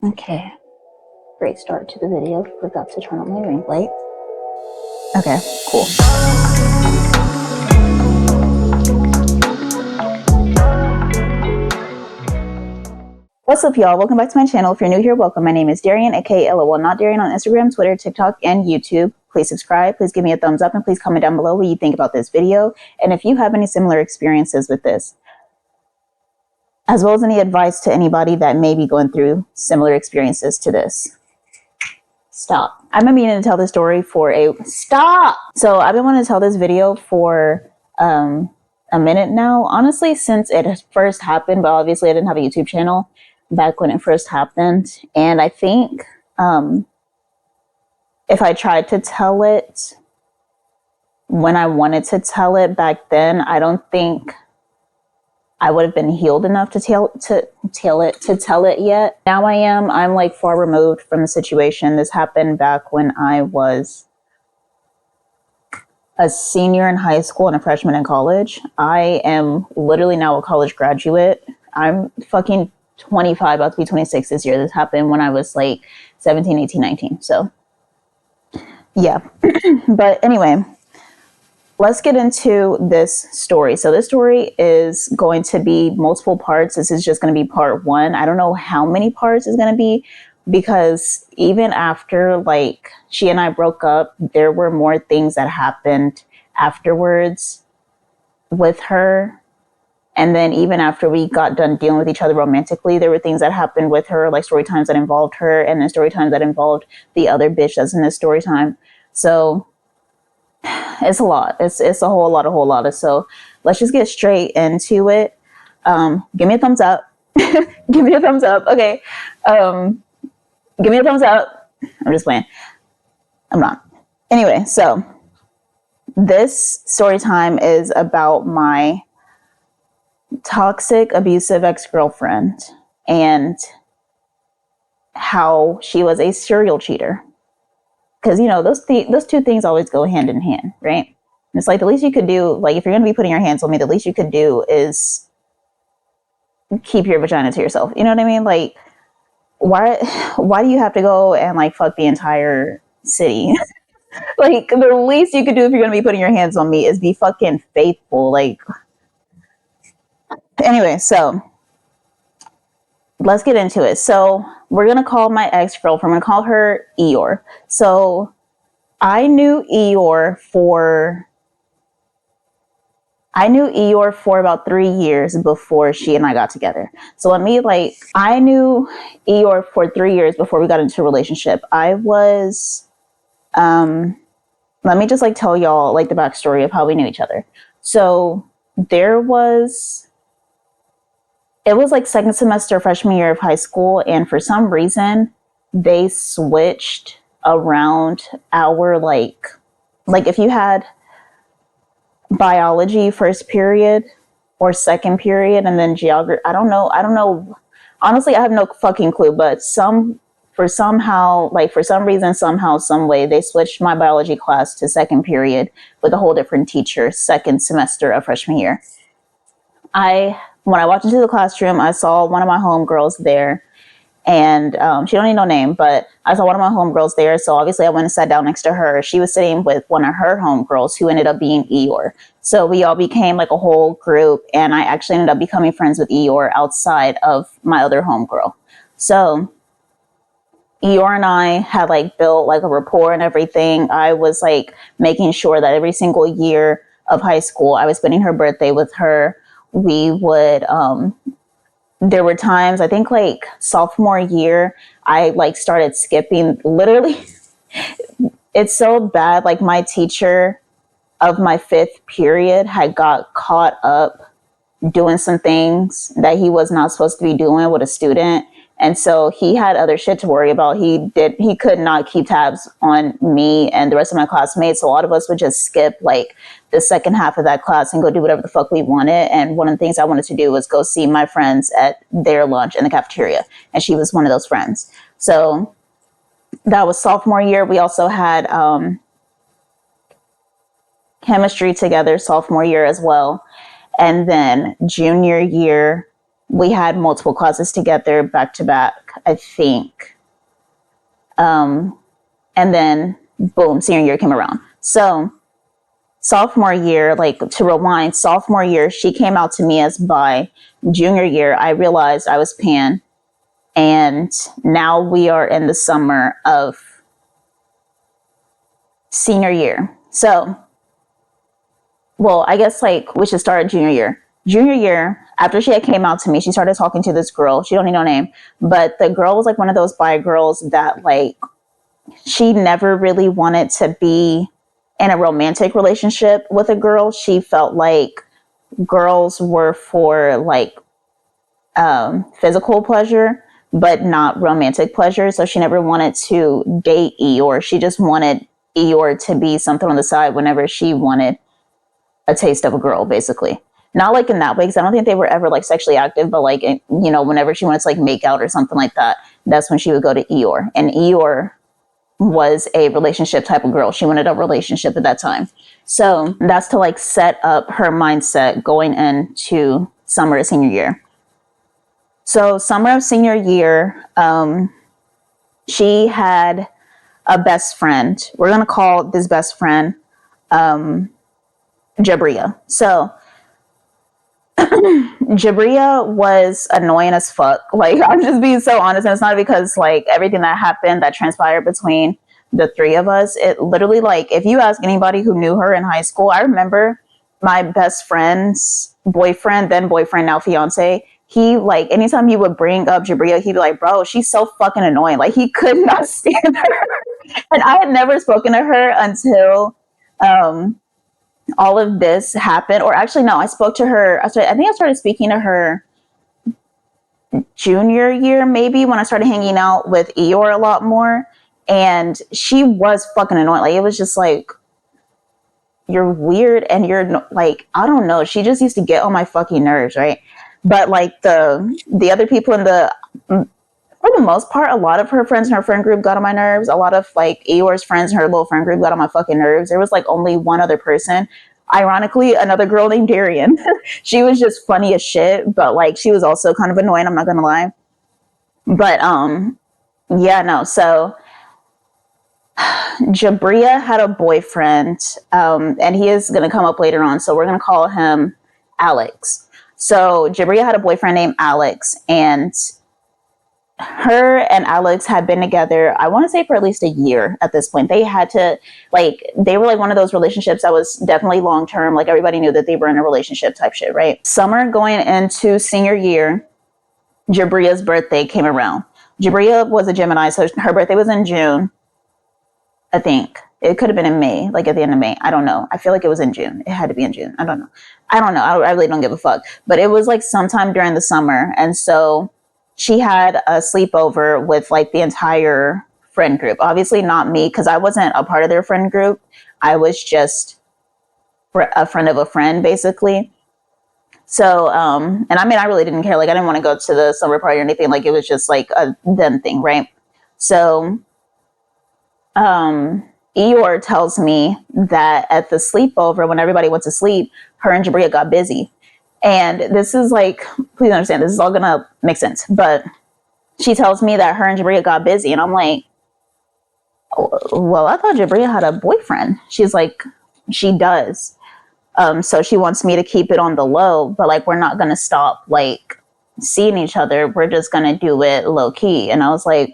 Okay, great start to the video. Forgot to turn on my ring light. Okay, cool. What's up, y'all? Welcome back to my channel. If you're new here, welcome. My name is Darian, aka LOL Not Darian on Instagram, Twitter, TikTok, and YouTube. Please subscribe, please give me a thumbs up, and please comment down below what you think about this video, and if you have any similar experiences with this, as well as any advice to anybody that may be going through similar experiences to this. Stop. I've been meaning to tell this story for So I've been wanting to tell this video for a minute now. Honestly, since it first happened, but obviously I didn't have a YouTube channel back when it first happened. And I think if I tried to tell it when I wanted to tell it back then, I don't think I would have been healed enough to tell it yet. Now I am. I'm like far removed from the situation. This happened back when I was a senior in high school and a freshman in college. I am literally now a college graduate. I'm fucking 25, about to be 26 this year. This happened when I was like 17, 18, 19. So yeah. But anyway, let's get into this story. So this story is going to be multiple parts. This is just going to be part one. I don't know how many parts it's going to be, because even after like she and I broke up, there were more things that happened afterwards with her. And then even after we got done dealing with each other romantically, there were things that happened with her, like story times that involved her, and then story times that involved the other bitch that's in this story time. So it's a lot. It's a whole lot. So let's just get straight into it. Give me a thumbs up. Give me a thumbs up. Okay. Give me a thumbs up. I'm just playing. I'm not. Anyway, so this story time is about my toxic, abusive ex-girlfriend and how she was a serial cheater. Because, you know, those two things always go hand in hand, right? And it's like the least you could do, like if you're going to be putting your hands on me, the least you could do is keep your vagina to yourself. You know what I mean? Like, why do you have to go and like fuck the entire city? Like, the least you could do if you're going to be putting your hands on me is be fucking faithful. Like, anyway, so let's get into it. So we're going to call my ex-girlfriend, I'm going to call her Eeyore. So I knew Eeyore for about 3 years before she and I got together. So I knew Eeyore for 3 years before we got into a relationship. I was, let me just like tell y'all like the backstory of how we knew each other. So it was like second semester freshman year of high school, and for some reason they switched around our like if you had biology first period or second period and then geography, I don't know honestly, I have no fucking clue, but for some reason, somehow, some way, they switched my biology class to second period with a whole different teacher second semester of freshman year. When I walked into the classroom, I saw one of my homegirls there, and she don't need no name, but I saw one of my homegirls there. So obviously I went and sat down next to her. She was sitting with one of her homegirls who ended up being Eeyore. So we all became like a whole group, and I actually ended up becoming friends with Eeyore outside of my other homegirl. So Eeyore and I had like built like a rapport and everything. I was like making sure that every single year of high school, I was spending her birthday with her. We would, there were times, I think like sophomore year, I like started skipping, literally. It's so bad. Like my teacher of my 5th period had got caught up doing some things that he was not supposed to be doing with a student. And so he had other shit to worry about. He could not keep tabs on me and the rest of my classmates. So a lot of us would just skip like the second half of that class and go do whatever the fuck we wanted. And one of the things I wanted to do was go see my friends at their lunch in the cafeteria. And she was one of those friends. So that was sophomore year. We also had chemistry together sophomore year as well. And then junior year, we had multiple classes together back to back, I think. And then boom, senior year came around. So sophomore year, like to rewind, sophomore year, she came out to me as bi. Junior year, I realized I was pan. And now we are in the summer of senior year. So, well, I guess like we should start at junior year. Junior year, after she had came out to me, she started talking to this girl. She don't need no name, but the girl was like one of those bi girls that like she never really wanted to be in a romantic relationship with a girl. She felt like girls were for like physical pleasure, but not romantic pleasure. So she never wanted to date Eeyore. She just wanted Eeyore to be something on the side whenever she wanted a taste of a girl, basically. Not like in that way, because I don't think they were ever like sexually active, but like, you know, whenever she wanted to like make out or something like that, that's when she would go to Eeyore. And Eeyore was a relationship type of girl. She wanted a relationship at that time. So that's to like set up her mindset going into summer of senior year. So summer of senior year, she had a best friend. We're going to call this best friend Jabria. So Jabria was annoying as fuck. Like, I'm just being so honest. And it's not because like everything that happened that transpired between the three of us, it literally like, if you ask anybody who knew her in high school, I remember my best friend's boyfriend, then boyfriend, now fiance, he like, anytime he would bring up Jabria, he'd be like, bro, she's so fucking annoying. Like, he could not stand her. And I had never spoken to her until all of this happened. Or actually, no, I spoke to her. I think I started speaking to her junior year, maybe, when I started hanging out with Eeyore a lot more. And she was fucking annoying. Like, it was just like, you're weird and you're like, I don't know. She just used to get on my fucking nerves, right? But like the other people in the, for the most part, a lot of her friends in her friend group got on my nerves. A lot of like Eeyore's friends in her little friend group got on my fucking nerves. There was like only one other person. Ironically, another girl named Darian. She was just funny as shit, but like she was also kind of annoying, I'm not gonna lie. But yeah, no, so Jabria had a boyfriend, and he is gonna come up later on, so we're gonna call him Alex. So Jabria had a boyfriend named Alex, and her and Alex had been together, I want to say for at least a year at this point. They had to, like, they were like one of those relationships that was definitely long term. Like, everybody knew that they were in a relationship type shit, right? Summer going into senior year, Jabria's birthday came around. Jabria was a Gemini, so her birthday was in June, I think. It could have been in May, like at the end of May. I don't know. I feel like it was in June. It had to be in June. I don't know. I really don't give a fuck. But it was like sometime during the summer. And so she had a sleepover with like the entire friend group. Obviously not me, because I wasn't a part of their friend group. I was just a friend of a friend, basically. So, and I mean, I really didn't care. Like, I didn't want to go to the summer party or anything. Like, it was just like a them thing, right? So, Eeyore tells me that at the sleepover, when everybody went to sleep, her and Jabria got busy. And this is like, please understand, this is all gonna make sense. But she tells me that her and Jabria got busy. And I'm like, well, I thought Jabria had a boyfriend. She's like, she does. So she wants me to keep it on the low, but like, we're not gonna stop like seeing each other. We're just gonna do it low key. And I was like,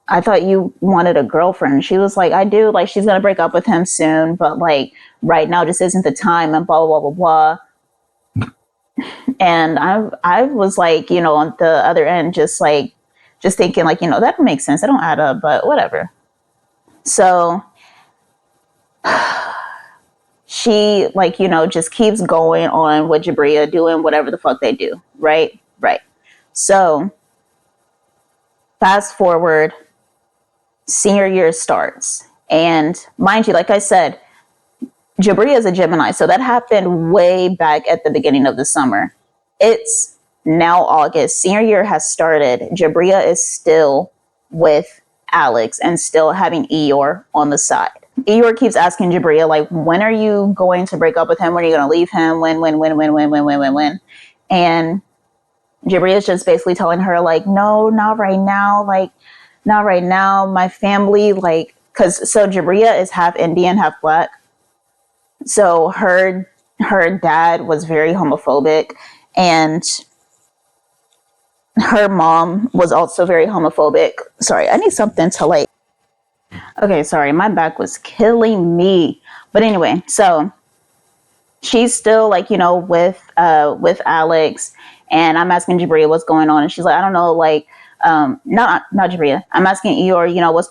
I thought you wanted a girlfriend. She was like, I do. Like, she's going to break up with him soon, but like right now just isn't the time, and blah, blah, blah, blah, blah. And I was like, you know, on the other end, just thinking like, you know, that makes sense. It don't add up, but whatever. So she like, you know, just keeps going on with Jabria doing whatever the fuck they do. Right. So fast forward, senior year starts. And mind you, like I said, Jabria is a Gemini. So that happened way back at the beginning of the summer. It's now August. Senior year has started. Jabria is still with Alex and still having Eeyore on the side. Eeyore keeps asking Jabria, like, when are you going to break up with him? When are you going to leave him? When? And Jabria's just basically telling her, like, no, not right now. Like, not right now. My family, like, so Jabria is half Indian, half black. So her dad was very homophobic, and her mom was also very homophobic. Sorry, I need something to like. Okay, sorry, my back was killing me. But anyway, so she's still like, with Alex, and I'm asking Jabria what's going on, and she's like, I don't know, like, not Jabria. I'm asking Eeyore, what's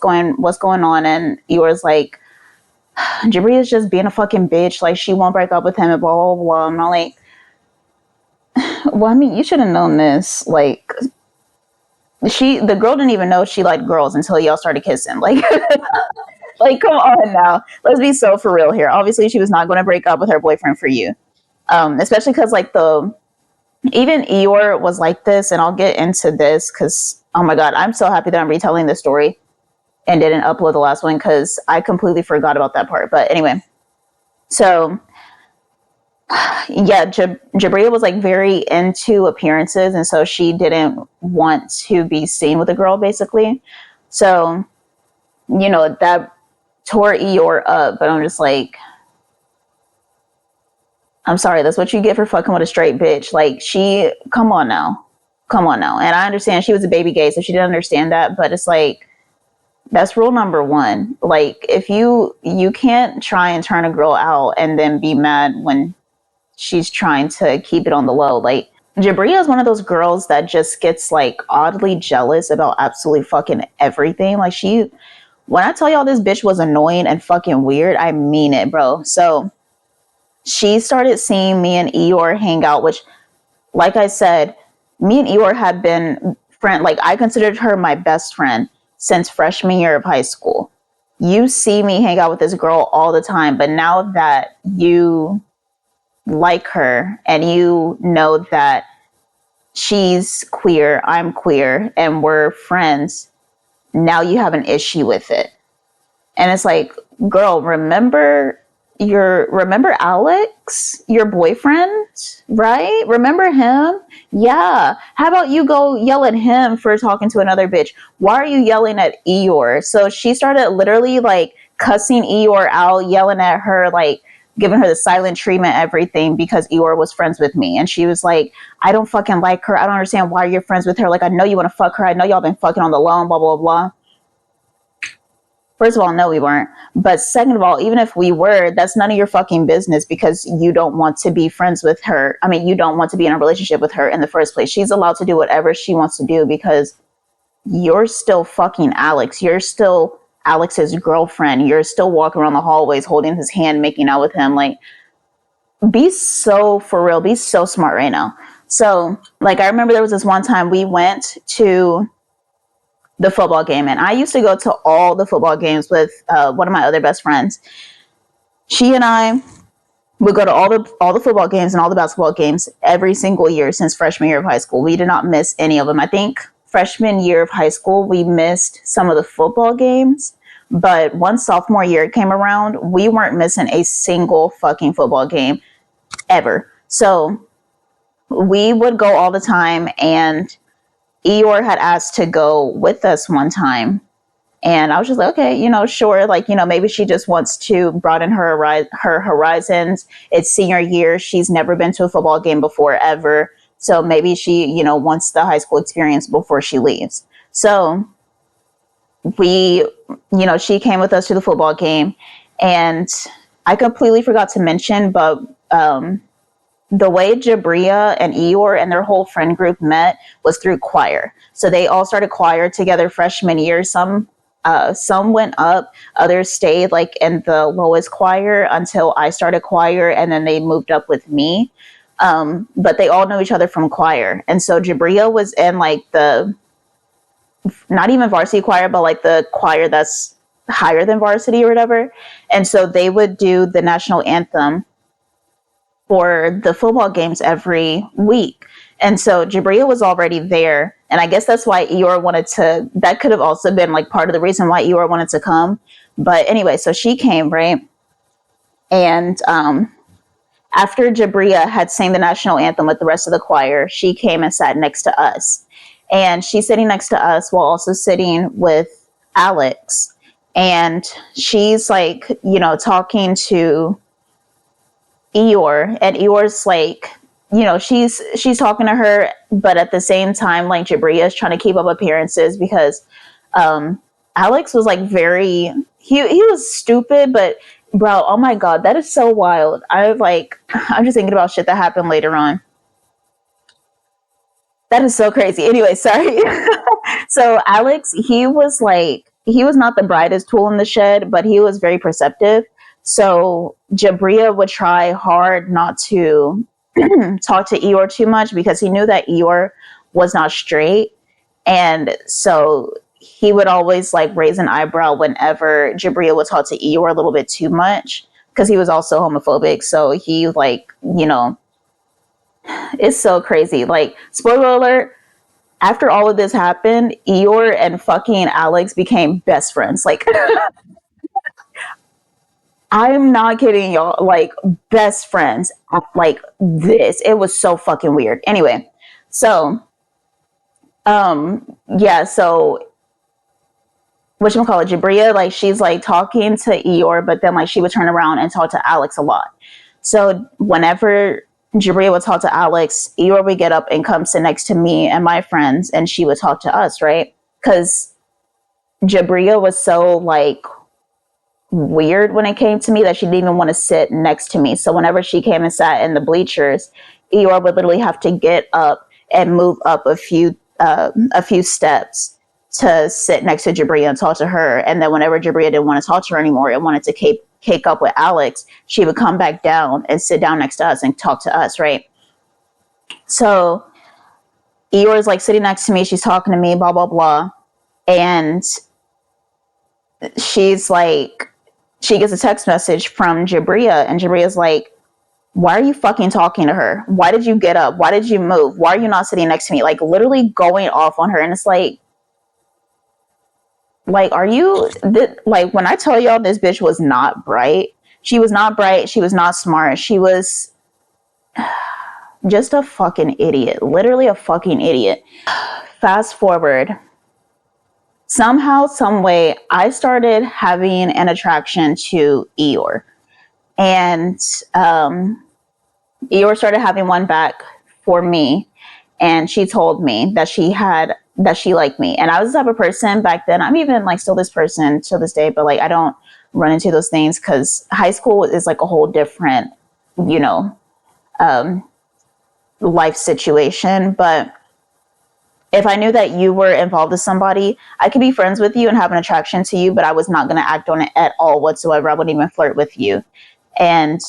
going on, and Eeyore's like, Jabria's just being a fucking bitch, like she won't break up with him and blah blah blah. And I'm like, well, I mean, you should have known this. Like, the girl didn't even know she liked girls until y'all started kissing. Like, like, come on now. Let's be so for real here. Obviously, she was not going to break up with her boyfriend for you. Especially because, like, even Eeyore was like this, and I'll get into this because, oh my God, I'm so happy that I'm retelling this story and didn't upload the last one because I completely forgot about that part. But anyway, so yeah, Jabria was like very into appearances, and so she didn't want to be seen with a girl, basically. So, that tore Eeyore up, but I'm just like, I'm sorry, that's what you get for fucking with a straight bitch. Like, come on now. Come on now. And I understand she was a baby gay, so she didn't understand that, but it's like, that's rule number one. Like, if you can't try and turn a girl out and then be mad when she's trying to keep it on the low. Like, Jabria is one of those girls that just gets like oddly jealous about absolutely fucking everything. Like, when I tell y'all this bitch was annoying and fucking weird, I mean it, bro. So she started seeing me and Eeyore hang out, which, like I said, me and Eeyore had been friend. Like, I considered her my best friend since freshman year of high school. You see me hang out with this girl all the time, but now that you like her and you know that she's queer, I'm queer, and we're friends, now you have an issue with it. And it's like, girl, remember Alex, your boyfriend, right? Remember him? Yeah. How about you go yell at him for talking to another bitch? Why are you yelling at Eeyore? So she started literally like cussing Eeyore out, yelling at her, like giving her the silent treatment, everything, because Eeyore was friends with me. And she was like, I don't fucking like her. I don't understand why you're friends with her. Like, I know you want to fuck her. I know y'all been fucking on the low, blah, blah, blah. First of all, no, we weren't. But second of all, even if we were, that's none of your fucking business because you don't want to be friends with her. I mean, you don't want to be in a relationship with her in the first place. She's allowed to do whatever she wants to do because you're still fucking Alex. You're still Alex's girlfriend. You're still walking around the hallways holding his hand, making out with him. Like, be so for real. Be so smart right now. So, like, I remember there was this one time we went to the football game, and I used to go to all the football games with one of my other best friends. She and I would go to all the football games and all the basketball games every single year since freshman year of high school. We did not miss any of them. I think freshman year of high school we missed some of the football games, but once sophomore year came around, we weren't missing a single fucking football game ever. So we would go all the time, and Eeyore had asked to go with us one time. And I was just like, okay, sure. Like, maybe she just wants to broaden her horizons. It's senior year. She's never been to a football game before, ever. So maybe she, wants the high school experience before she leaves. So she came with us to the football game. And I completely forgot to mention, but the way Jabria and Eeyore and their whole friend group met was through choir. So they all started choir together freshman year. Some went up, others stayed like in the lowest choir until I started choir, and then they moved up with me. But they all know each other from choir. And so Jabria was in like the, not even varsity choir, but like the choir that's higher than varsity or whatever. And so they would do the national anthem for the football games every week. And so Jabria was already there. And I guess that's why Eeyore that could have also been like part of the reason why Eeyore wanted to come. But anyway, so she came, right? And After Jabria had sang the national anthem with the rest of the choir, she came and sat next to us. And she's sitting next to us while also sitting with Alex. And she's like, talking to Eeyore, and Eeyore's like, she's talking to her, but at the same time, like Jabria is trying to keep up appearances because Alex was like he was stupid, but bro, oh my god, that is so wild. I'm just thinking about shit that happened later on. That is so crazy. Anyway, sorry. So Alex, he was not the brightest tool in the shed, but he was very perceptive. So Jabria would try hard not to talk to Eeyore too much because he knew that Eeyore was not straight. And so he would always like raise an eyebrow whenever Jabria would talk to Eeyore a little bit too much because he was also homophobic. So he like, it's so crazy. Like, spoiler alert, after all of this happened, Eeyore and fucking Alex became best friends. Like, I'm not kidding, y'all. Like, best friends. Like, this. It was so fucking weird. Anyway, so, yeah, so, whatchamacallit, Jabria, like, she's, like, talking to Eeyore, but then, like, she would turn around and talk to Alex a lot. So, whenever Jabria would talk to Alex, Eeyore would get up and come sit next to me and my friends, and she would talk to us, right? Because Jabria was so, like, weird when it came to me that she didn't even want to sit next to me. So whenever she came and sat in the bleachers, Eeyore would literally have to get up and move up a few steps to sit next to Jabria and talk to her. And then whenever Jabria didn't want to talk to her anymore and wanted to cake up with Alex, she would come back down and sit down next to us and talk to us, right? So Eeyore is like sitting next to me, she's talking to me, blah blah blah, and she's like, she gets a text message from Jabria, and Jabria's like, why are you fucking talking to her? Why did you get up? Why did you move? Why are you not sitting next to me? Like, literally going off on her. And it's like, are you, like, when I tell y'all this bitch was not bright, she was not bright, she was not smart, she was just a fucking idiot. Literally a fucking idiot. Fast forward. Somehow, some way, I started having an attraction to Eeyore. And Eeyore started having one back for me. And she told me that she liked me. And I was the type of person back then, I'm even like still this person to this day, but like I don't run into those things because high school is like a whole different, life situation. But if I knew that you were involved with somebody, I could be friends with you and have an attraction to you, but I was not going to act on it at all whatsoever. I wouldn't even flirt with you. And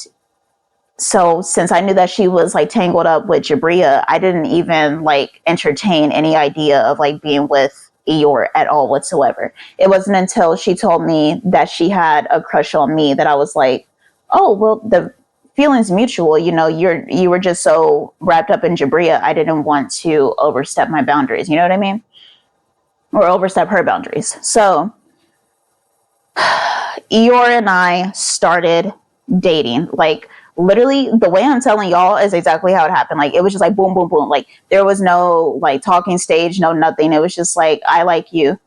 so since I knew that she was like tangled up with Jabria, I didn't even like entertain any idea of like being with Eeyore at all whatsoever. It wasn't until she told me that she had a crush on me that I was like, oh, well, the feeling's mutual. You were just so wrapped up in Jabria. I didn't want to overstep my boundaries. You know what I mean? Or overstep her boundaries. So Eeyore and I started dating. Like, literally, the way I'm telling y'all is exactly how it happened. Like, it was just like boom, boom, boom. Like, there was no like talking stage, no nothing. It was just like, I like you.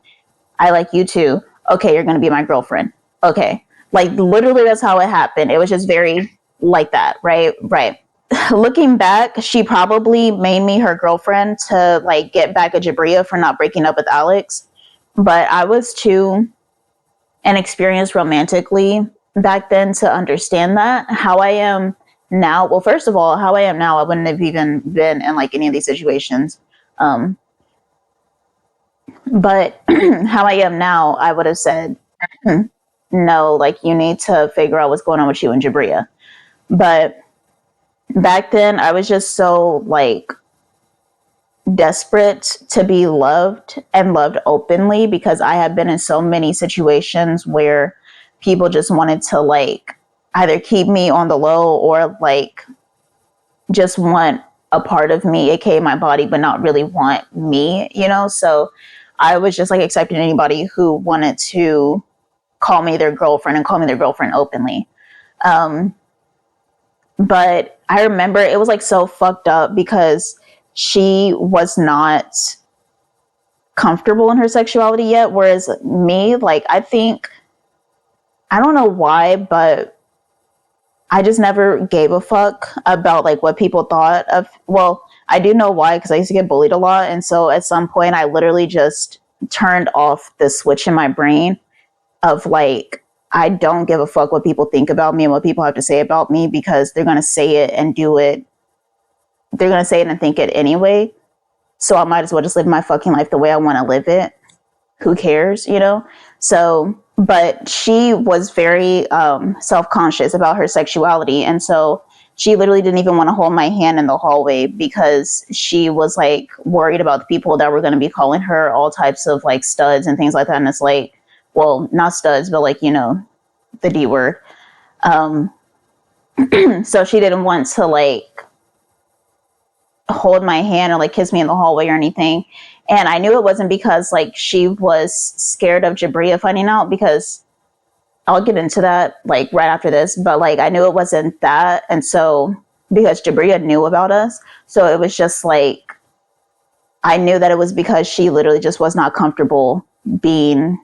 I like you too. Okay, you're going to be my girlfriend. Okay. Like, literally, that's how it happened. It was just very like that. Right. Right. Looking back, she probably made me her girlfriend to like get back at Jabria for not breaking up with Alex. But I was too inexperienced romantically back then to understand that. How I am now, well, first of all, how I am now, I wouldn't have even been in like any of these situations. But how I am now, I would have said, no, like, you need to figure out what's going on with you and Jabria. But back then, I was just so like desperate to be loved and loved openly because I had been in so many situations where people just wanted to like either keep me on the low or like just want a part of me, aka my body, but not really want me, So I was just like accepting anybody who wanted to call me their girlfriend and call me their girlfriend openly. But I remember it was like so fucked up because she was not comfortable in her sexuality yet. Whereas me, like, I think, I don't know why, but I just never gave a fuck about like what people thought of. Well, I do know why, because I used to get bullied a lot. And so at some point, I literally just turned off the switch in my brain of like, I don't give a fuck what people think about me and what people have to say about me, because they're going to say it and do it. They're going to say it and think it anyway. So I might as well just live my fucking life the way I want to live it. Who cares, you know? So, but she was very self-conscious about her sexuality. And so she literally didn't even want to hold my hand in the hallway because she was like worried about the people that were going to be calling her all types of like studs and things like that. And it's like, well, not studs, but like, you know, the D word. So she didn't want to like hold my hand or like kiss me in the hallway or anything. And I knew it wasn't because like she was scared of Jabria finding out, because I'll get into that like right after this, but like I knew it wasn't that. And so because Jabria knew about us, so it was just like I knew that it was because she literally just was not comfortable being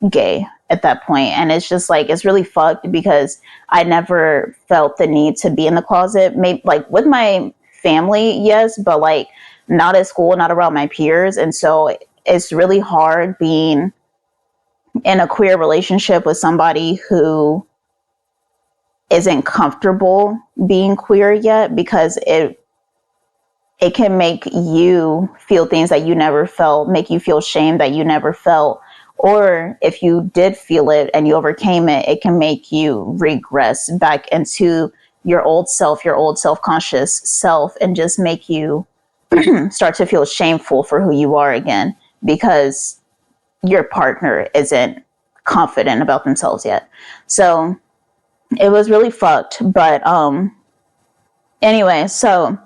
gay at that point. And it's just like, it's really fucked because I never felt the need to be in the closet. Maybe like with my family, yes, but like not at school, not around my peers. And so it's really hard being in a queer relationship with somebody who isn't comfortable being queer yet, because it can make you feel things that you never felt, make you feel shame that you never felt. Or if you did feel it and you overcame it, it can make you regress back into your old self-conscious self, and just make you start to feel shameful for who you are again, because your partner isn't confident about themselves yet. So it was really fucked. But anyway, so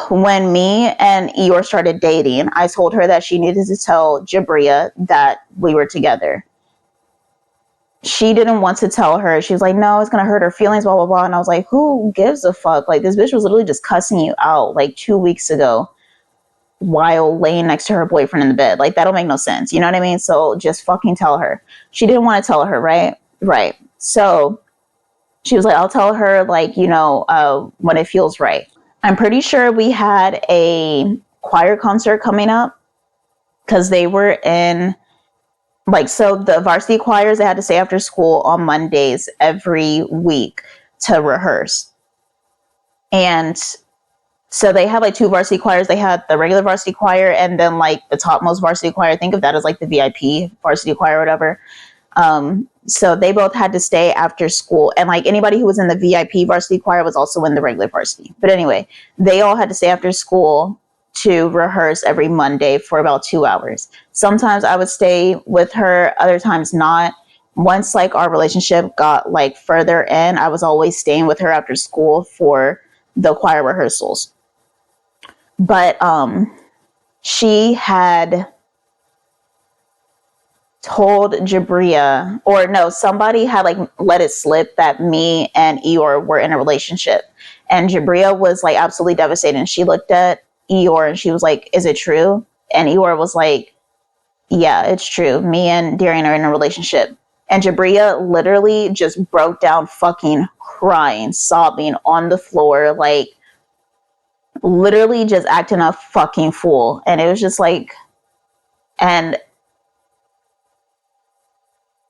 when me and Eeyore started dating, I told her that she needed to tell Jabria that we were together. She didn't want to tell her. She was like, no, it's going to hurt her feelings, blah, blah, blah. And I was like, who gives a fuck? Like, this bitch was literally just cussing you out like 2 weeks ago while laying next to her boyfriend in the bed. Like, that don't make no sense. You know what I mean? So just fucking tell her. She didn't want to tell her, right? Right. So she was like, I'll tell her, like, you know, when it feels right. I'm pretty sure we had a choir concert coming up, because they were in, like, so the varsity choirs, they had to stay after school on Mondays every week to rehearse. And so they had like 2 varsity choirs. They had the regular varsity choir and then like the topmost varsity choir. Think of that as like the VIP varsity choir or whatever. So they both had to stay after school, and like anybody who was in the VIP varsity choir was also in the regular varsity. But anyway, they all had to stay after school to rehearse every Monday for about 2 hours. Sometimes I would stay with her, other times not. Once like our relationship got like further in, I was always staying with her after school for the choir rehearsals. But she had told Jabria, or no, somebody had like let it slip that me and Eeyore were in a relationship. And Jabria was like absolutely devastated. And she looked at Eeyore and she was like, is it true? And Eeyore was like, yeah, it's true. Me and Darian are in a relationship. And Jabria literally just broke down fucking crying, sobbing on the floor, like literally just acting a fucking fool. And it was just like, and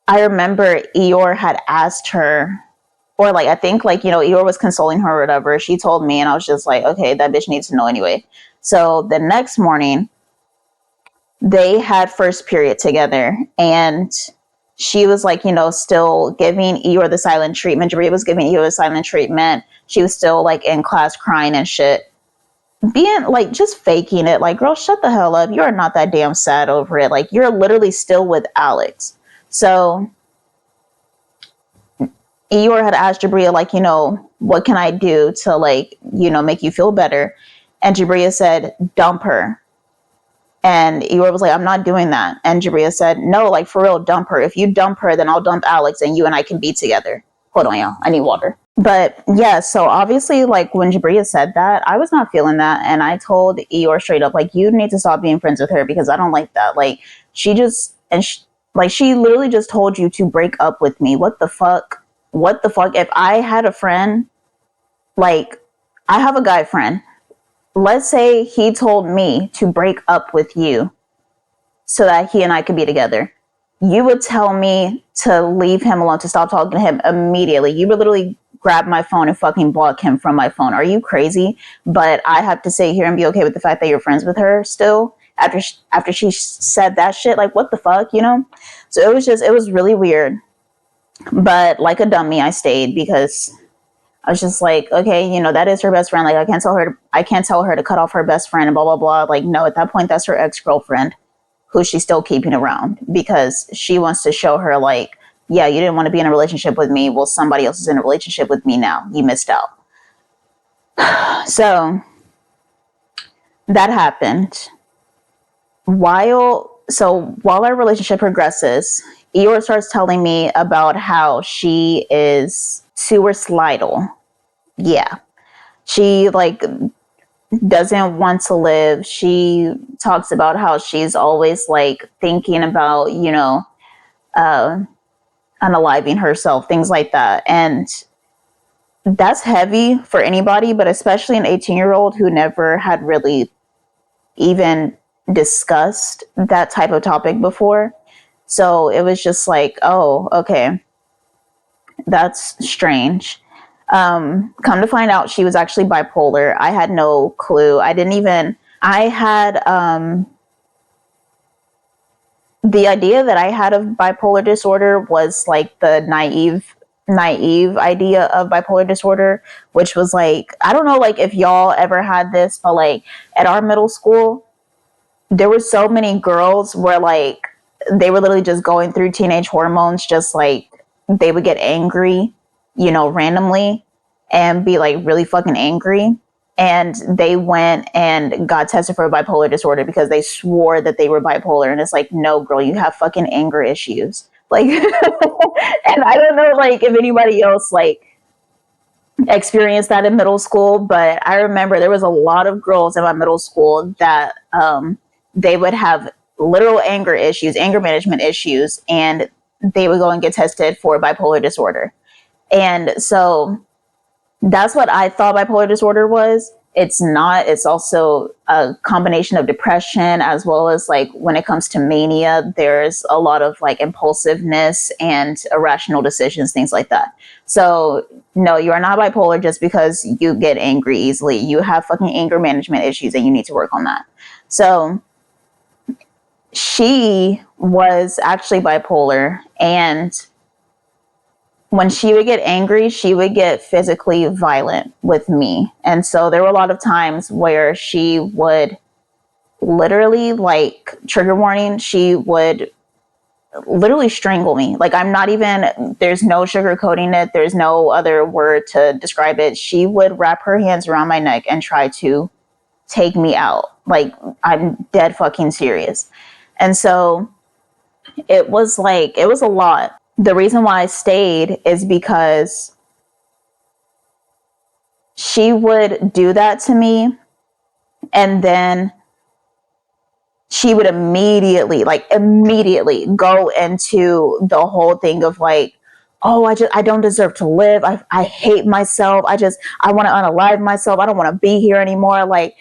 I remember Eeyore had asked her, or like, I think like, you know, Eeyore was consoling her or whatever. She told me, and I was just like, okay, that bitch needs to know anyway. So the next morning, they had first period together, and she was like, you know, still giving Eeyore the silent treatment. Jabria was giving Eeyore the silent treatment. She was still like in class crying and shit. Being like, just faking it. Like, girl, shut the hell up. You're not that damn sad over it. Like, you're literally still with Alex. So Eeyore had asked Jabria, like, you know, what can I do to like, you know, make you feel better? And Jabria said, dump her. And Eeyore was like, I'm not doing that. And Jabria said, no, like for real, dump her. If you dump her, then I'll dump Alex and you and I can be together. Hold on, y'all. I need water. But yeah, so obviously, like when Jabria said that, I was not feeling that, and I told Eeyore straight up, like, you need to stop being friends with her because I don't like that. Like, she just like she literally just told you to break up with me. What the fuck? What the fuck? If I had a friend, like, I have a guy friend. Let's say he told me to break up with you so that he and I could be together. You would tell me to leave him alone, to stop talking to him immediately. You would literally grab my phone and fucking block him from my phone. Are you crazy? But I have to sit here and be okay with the fact that you're friends with her still after she said that shit. Like, what the fuck, you know? So it was really weird. But like a dummy, I stayed because I was just like, okay, you know, that is her best friend. Like, I can't tell her to cut off her best friend and blah blah blah. Like, no, at that point, that's her ex girlfriend who she's still keeping around because she wants to show her, like, yeah, you didn't want to be in a relationship with me. Well, somebody else is in a relationship with me now. You missed out. So that happened. While our relationship progresses, Eeyore starts telling me about how she is suicidal. Yeah. She like doesn't want to live. She talks about how she's always like thinking about, you know, unaliving herself, things like that. And that's heavy for anybody, but especially an 18-year-old who never had really even discussed that type of topic before. So it was just like, oh, okay, that's strange. Come to find out, she was actually bipolar. I had no clue. I had the idea that I had of bipolar disorder was like the naive idea of bipolar disorder, which was like, I don't know, like if y'all ever had this, but like at our middle school, there were so many girls where like they were literally just going through teenage hormones, just like they would get angry, you know, randomly and be like really fucking angry. And they went and got tested for bipolar disorder because they swore that they were bipolar. And it's like, no, girl, you have fucking anger issues. Like, and I don't know, like, if anybody else, like, experienced that in middle school, but I remember there was a lot of girls in my middle school that they would have literal anger issues, anger management issues, and they would go and get tested for bipolar disorder. And so that's what I thought bipolar disorder was. It's not. It's also a combination of depression as well as like when it comes to mania, there's a lot of like impulsiveness and irrational decisions, things like that. So no, you are not bipolar just because you get angry easily. You have fucking anger management issues and you need to work on that. So she was actually bipolar, and when she would get angry, she would get physically violent with me. And so there were a lot of times where she would literally, like, trigger warning, she would literally strangle me. Like, I'm not even, there's no sugarcoating it. There's no other word to describe it. She would wrap her hands around my neck and try to take me out. Like, I'm dead fucking serious. And so it was like, it was a lot. The reason why I stayed is because she would do that to me, and then she would immediately go into the whole thing of like, oh, I don't deserve to live. I hate myself. I want to unalive myself. I don't want to be here anymore. Like,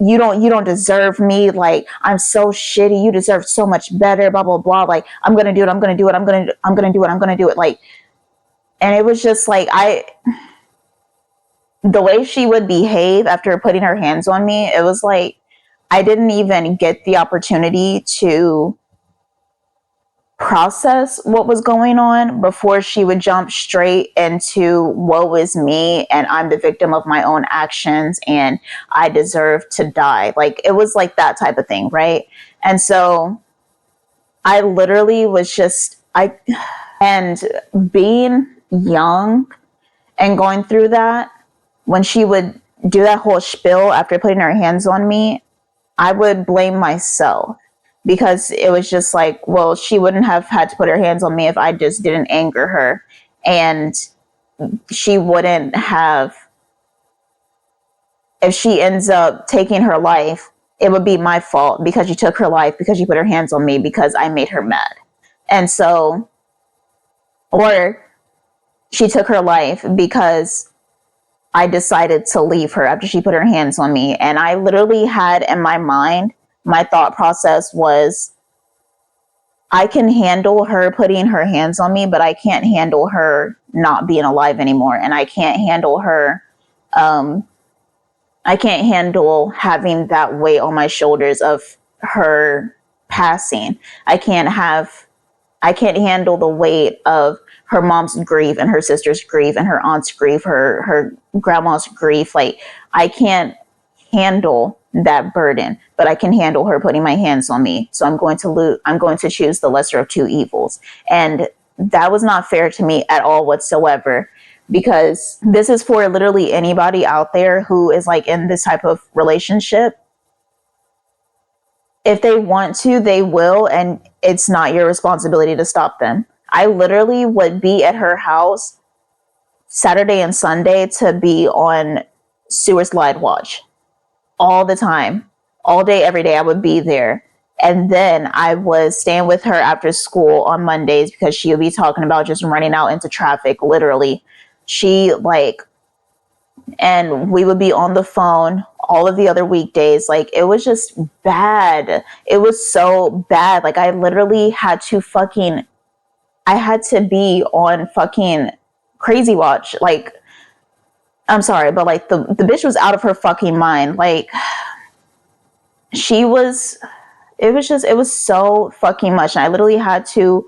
you don't deserve me. Like, I'm so shitty. You deserve so much better, blah, blah, blah. Like, I'm going to do it. I'm going to do it. I'm going to do it. I'm going to do it. Like, and it was just like, the way she would behave after putting her hands on me, it was like, I didn't even get the opportunity to process what was going on before she would jump straight into woe is me and I'm the victim of my own actions and I deserve to die. Like, it was like that type of thing, right? And so I literally was just, and being young and going through that, when she would do that whole spiel after putting her hands on me, I would blame myself because it was just like, well, she wouldn't have had to put her hands on me if I just didn't anger her. And she wouldn't have, if she ends up taking her life, it would be my fault because she took her life, because she put her hands on me, because I made her mad. And so, or she took her life because I decided to leave her after she put her hands on me. And I literally had in my mind, my thought process was, I can handle her putting her hands on me, but I can't handle her not being alive anymore. And I can't handle her, I can't handle having that weight on my shoulders of her passing. I can't handle the weight of her mom's grief and her sister's grief and her aunt's grief, her grandma's grief. Like, I can't handle that burden, but I can handle her putting my hands on me. So I'm going to choose the lesser of two evils. And that was not fair to me at all whatsoever, because this is for literally anybody out there who is like in this type of relationship. If they want to, they will, and it's not your responsibility to stop them. I literally would be at her house Saturday and Sunday to be on sewer slide watch all the time, all day, every day. I would be there. And then I was staying with her after school on Mondays because she would be talking about just running out into traffic, literally. And we would be on the phone all of the other weekdays. Like, it was just bad. It was so bad. Like, I literally had to be on fucking crazy watch. Like, I'm sorry, but like the bitch was out of her fucking mind. Like, it was so fucking much. And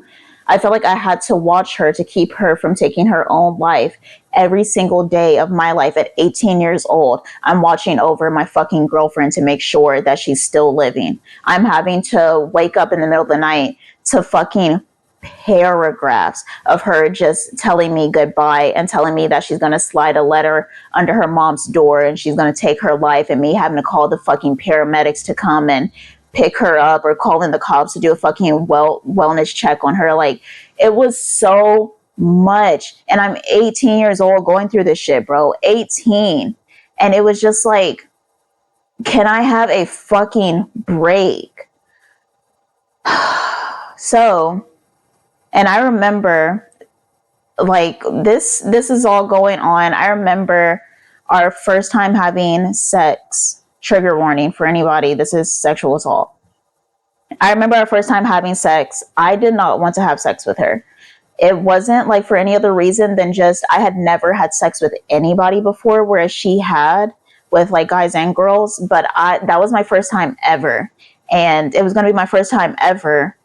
I felt like I had to watch her to keep her from taking her own life every single day of my life. At 18 years old, I'm watching over my fucking girlfriend to make sure that she's still living. I'm having to wake up in the middle of the night to fucking paragraphs of her just telling me goodbye and telling me that she's going to slide a letter under her mom's door and she's going to take her life, and me having to call the fucking paramedics to come and pick her up, or calling the cops to do a fucking wellness check on her. Like, it was so much. And I'm 18 years old going through this shit, bro. 18. And it was just like, can I have a fucking break? So, and I remember, like, this is all going on. I remember our first time having sex. Trigger warning for anybody, this is sexual assault. I remember our first time having sex. I did not want to have sex with her. It wasn't like for any other reason than just I had never had sex with anybody before, whereas she had with like guys and girls. But that was my first time ever. And it was going to be my first time ever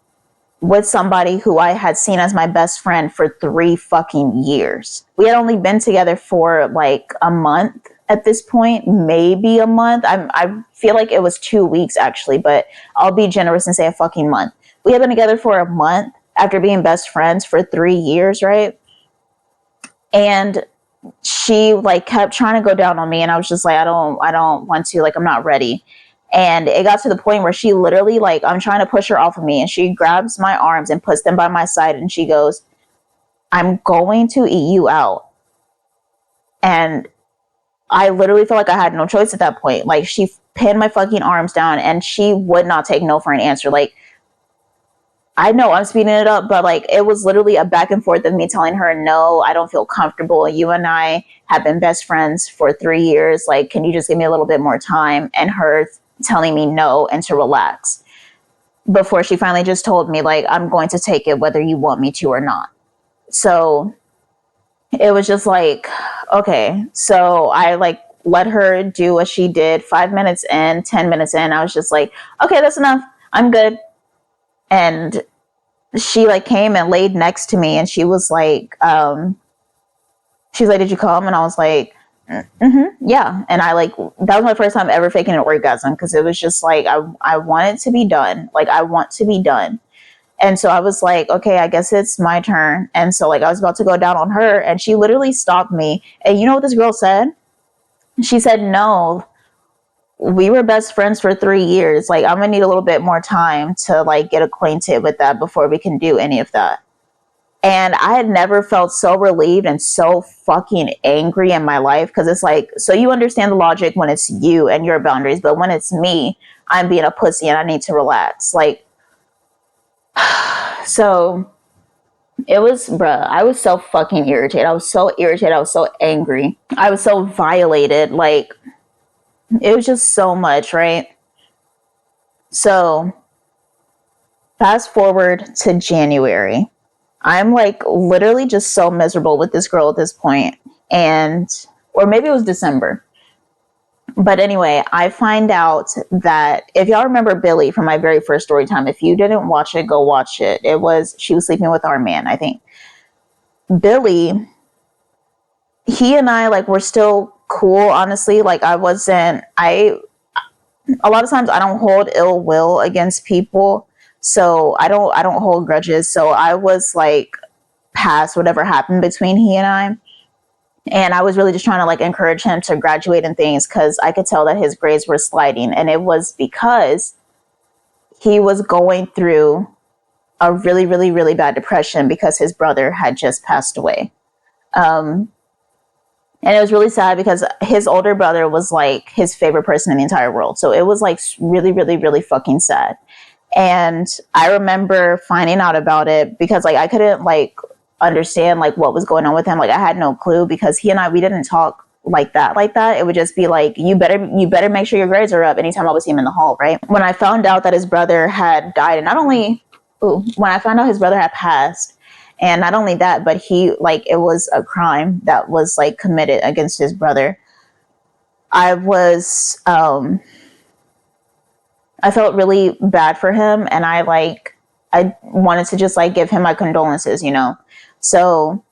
with somebody who I had seen as my best friend for 3 fucking years. We had only been together for like a month at this point, maybe a month. I feel like it was 2 weeks actually, but I'll be generous and say a fucking month. We had been together for a month after being best friends for 3 years, right? And she like kept trying to go down on me, and I was just like, I don't want to, like, I'm not ready. And it got to the point where she literally, like, I'm trying to push her off of me, and she grabs my arms and puts them by my side, and she goes, I'm going to eat you out. And I literally felt like I had no choice at that point. Like, she pinned my fucking arms down, and she would not take no for an answer. Like, I know I'm speeding it up, but like, it was literally a back and forth of me telling her, no, I don't feel comfortable. You and I have been best friends for 3 years. Like, can you just give me a little bit more time? And her telling me no and to relax, before she finally just told me, like, I'm going to take it whether you want me to or not. So it was just like, okay. So I like let her do what she did. 5 minutes in, 10 minutes in, I was just like, okay, that's enough. I'm good. And she like came and laid next to me, and she was like, did you come? And I was like, yeah. And I like, that was my first time ever faking an orgasm, because it was just like, I want it to be done. Like, I want to be done. And so I was like, okay, I guess it's my turn. And so like, I was about to go down on her, and she literally stopped me. And you know what this girl said? She said, no, we were best friends for 3 years. Like, I'm gonna need a little bit more time to like get acquainted with that before we can do any of that. And I had never felt so relieved and so fucking angry in my life, because it's like, so you understand the logic when it's you and your boundaries, but when it's me, I'm being a pussy and I need to relax. Like, so it was, bruh, I was so fucking irritated. I was so irritated. I was so angry. I was so violated. Like, it was just so much, right? So, fast forward to January. I'm like literally just so miserable with this girl at this point. And, or maybe it was December. But anyway, I find out that, if y'all remember Billy from my very first story time, if you didn't watch it, go watch it. She was sleeping with our man, I think. Billy, he and I, like, were still cool, honestly. Like, a lot of times I don't hold ill will against people. So I don't hold grudges. So I was like past whatever happened between he and I. And I was really just trying to like encourage him to graduate and things, because I could tell that his grades were sliding. And it was because he was going through a really, really, really bad depression because his brother had just passed away. And it was really sad because his older brother was like his favorite person in the entire world. So it was like really, really, really fucking sad. And I remember finding out about it because like I couldn't like understand like what was going on with him. Like I had no clue, because he and I, we didn't talk like that. It would just be like, you better make sure your grades are up anytime I would see him in the hall, right? When I found out that his brother had died, and when I found out his brother had passed, and not only that, but it was a crime that was like committed against his brother. I felt really bad for him, and I wanted to just like give him my condolences, you know? So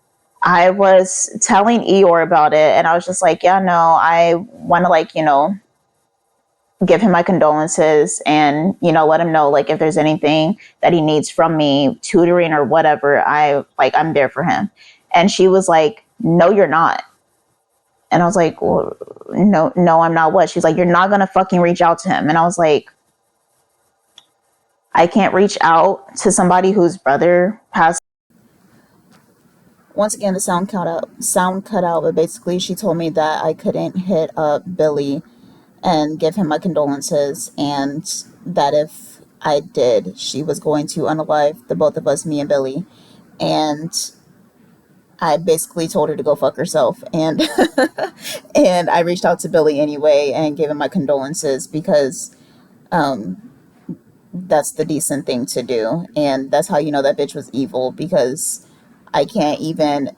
I was telling Eeyore about it, and I was just like, yeah, no, I want to like, you know, give him my condolences, and, you know, let him know like if there's anything that he needs from me, tutoring or whatever, I'm there for him. And she was like, no, you're not. And I was like, well, no, I'm not. What? She's like, you're not going to fucking reach out to him. And I was like, I can't reach out to somebody whose brother passed. Once again, the sound cut out, but basically she told me that I couldn't hit up Billy and give him my condolences, and that if I did, she was going to unalive the both of us, me and Billy. And I basically told her to go fuck herself. And and I reached out to Billy anyway and gave him my condolences, because that's the decent thing to do. And that's how you know that bitch was evil, because I can't even,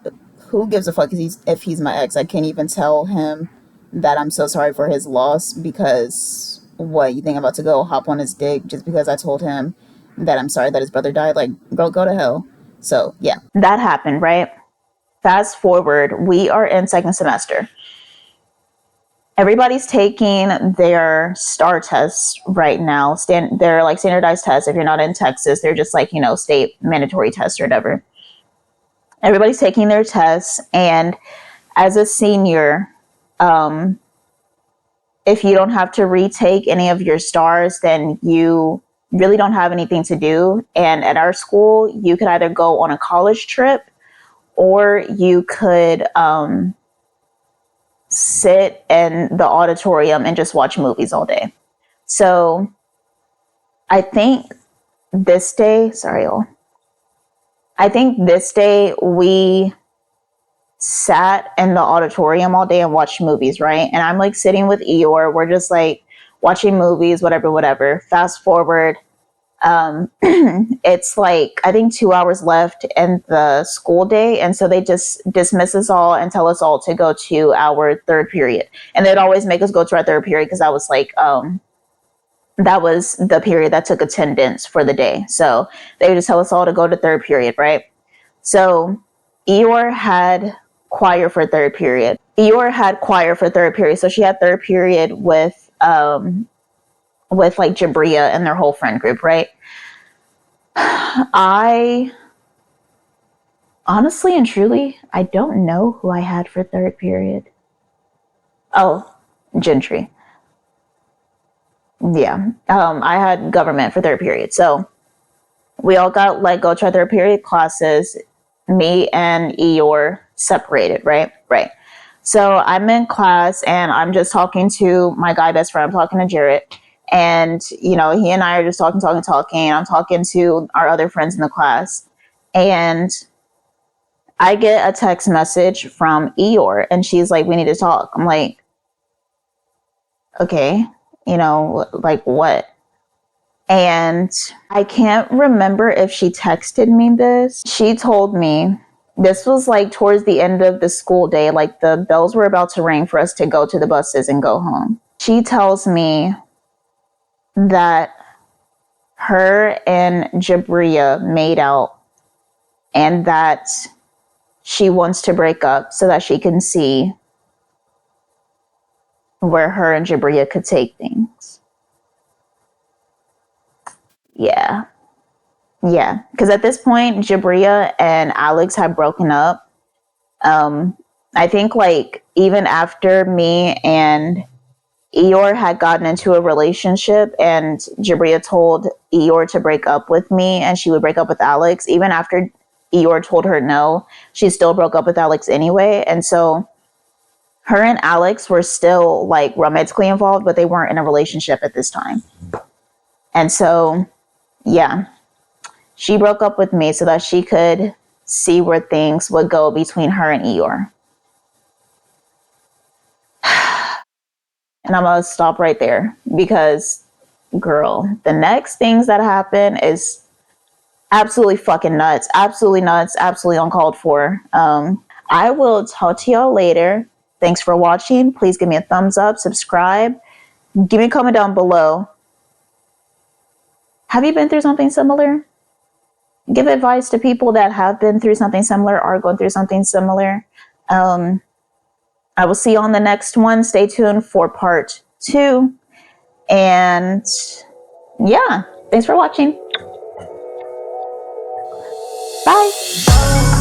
who gives a fuck if he's my ex? I can't even tell him that I'm so sorry for his loss, because what, you think I'm about to go hop on his dick just because I told him that I'm sorry that his brother died? Like, go to hell. So yeah, that happened, right? Fast forward, we are in second semester. Everybody's taking their STAR tests right now. They're like standardized tests. If you're not in Texas, they're just like, you know, state mandatory tests or whatever. Everybody's taking their tests, and as a senior, if you don't have to retake any of your stars, then you really don't have anything to do. And at our school, you could either go on a college trip, or you could sit in the auditorium and just watch movies all day. So I think this day, we sat in the auditorium all day and watched movies, right? And I'm like sitting with Eeyore. We're just like watching movies, whatever. Fast forward. It's like, I think 2 hours left in the school day. And so they just dismiss us all and tell us all to go to our third period. And they'd always make us go to our third period, because that was like, that was the period that took attendance for the day. So they would just tell us all to go to third period, right? So Eeyore had choir for third period. So she had third period with like Jabria and their whole friend group, right? I honestly and truly, I don't know who I had for third period. Oh, Gentry. Yeah. I had government for third period. So we all got like go to our third period classes. me and Eeyore separated, right? Right. So I'm in class and I'm just talking to my guy best friend. I'm talking to Jarrett. And, you know, he and I are just talking. I'm talking to our other friends in the class. And I get a text message from Eeyore and she's like, we need to talk. I'm like, okay, you know, like what? And I can't remember if she texted me this. She told me this was like towards the end of the school day, like the bells were about to ring for us to go to the buses and go home. She tells me that her and Jabria made out and that she wants to break up so that she can see where her and Jabria could take things. Yeah. Yeah. Because at this point, Jabria and Alex had broken up. I think like even after me and Eeyore had gotten into a relationship and Jabria told Eeyore to break up with me and she would break up with Alex, even after Eeyore told her no, she still broke up with Alex anyway. And so her and Alex were still like romantically involved, but they weren't in a relationship at this time. And so, yeah, she broke up with me so that she could see where things would go between her and Eeyore. And I'm going to stop right there because, girl, the next things that happen is absolutely fucking nuts. Absolutely nuts. Absolutely uncalled for. I will talk to y'all later. Thanks for watching. Please give me a thumbs up, subscribe. Give me a comment down below. Have you been through something similar? Give advice to people that have been through something similar or are going through something similar. I will see you on the next one. Stay tuned for part 2. And yeah, thanks for watching. Bye.